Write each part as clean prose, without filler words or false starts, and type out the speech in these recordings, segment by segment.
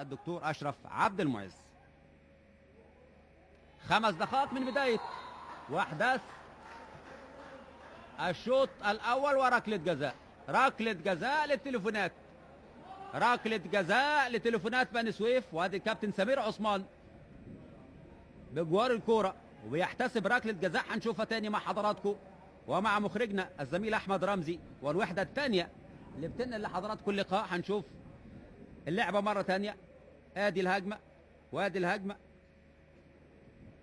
الدكتور أشرف عبد المعز. 5 دقائق من بداية وأحداث الشوط الأول، وركلة جزاء. ركلة جزاء للتليفونات، ركلة جزاء لتليفونات بني سويف. وادي الكابتن سمير عثمان بجوار الكورة وبيحتسب ركلة جزاء. هنشوفها تاني مع حضراتكم ومع مخرجنا الزميل أحمد رمزي، والوحدة الثانية اللي بتنقل لحضراتكم اللقاء. هنشوف اللعبة مرة تانية. ادي الهجمة وادي الهجمة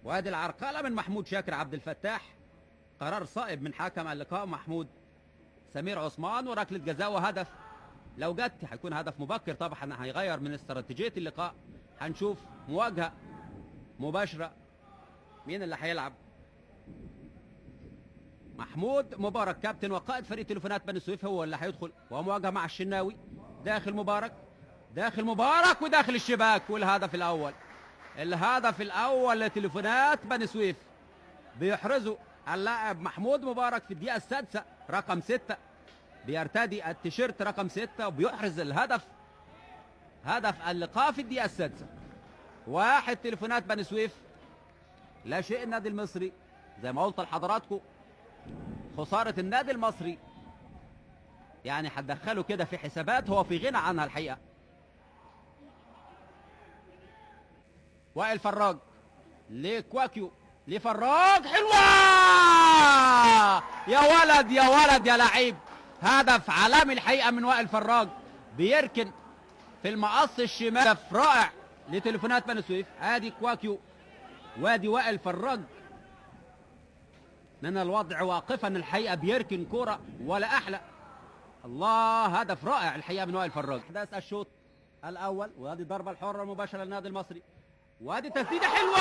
وادي العرقلة من محمود شاكر عبد الفتاح. قرار صائب من حكم اللقاء محمود سمير عثمان، وركلة جزاء وهدف. لو جت هيكون هدف مبكر طبعا، هيغير من استراتيجية اللقاء. هنشوف مواجهة مباشرة. مين اللي هيلعب؟ محمود مبارك كابتن وقائد فريق تليفونات بني سويف هو اللي هيدخل، ومواجهة مع الشناوي. داخل مبارك، داخل مبارك وداخل الشباك. والهدف الأول، الهدف الأول لتليفونات بني سويف. بيحرزه اللاعب محمود مبارك في الدقيقة السادسة، رقم 6 بيرتدي التيشيرت رقم 6 وبيحرز الهدف، هدف اللقاء في الدقيقة السادسة. 1 تليفونات بني سويف لا شيء النادي المصري. زي ما قلت لحضراتكم، خسارة النادي المصري يعني هتدخله كده في حسابات هو في غنى عنها الحقيقة. وائل فراج لكواكيو لفراج، حلوة يا ولد يا ولد يا لعيب. هدف عالمي الحقيقة من وائل فراج، بيركن في المقص الشمال. هدف رائع لتليفونات بني سويف. ادي كواكيو وادي وائل فراج من الوضع واقفا الحقيقة، بيركن كرة ولا أحلى. الله، هدف رائع الحقيقة من وائل فراج. أحداث الشوط الأول، وادي الضربة الحرة المباشرة للنادي المصري، وادي تسديدة حلوة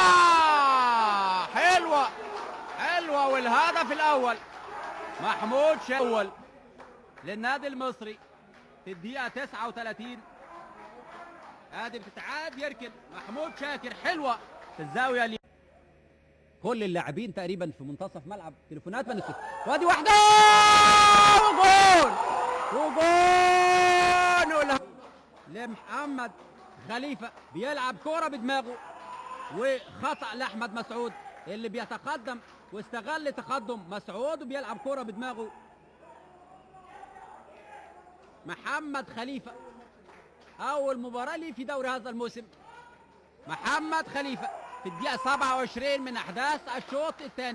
حلوة حلوة. والهدف الأول محمود شاول للنادي المصري في الدقيقة 39. ادي بتتعاد، يركن محمود شاكر، حلوة في الزاوية اللي كل اللاعبين تقريبا في منتصف ملعب تليفونات بني سويف. وادي واحدة وجول وجول لمحمد خليفة. بيلعب كرة بدماغه، وخطأ لأحمد مسعود اللي بيتقدم، واستغل تقدم مسعود وبيلعب كرة بدماغه. محمد خليفة أول مباراة لي في دوري هذا الموسم. محمد خليفة في الدقيقة 27 من أحداث الشوط الثاني.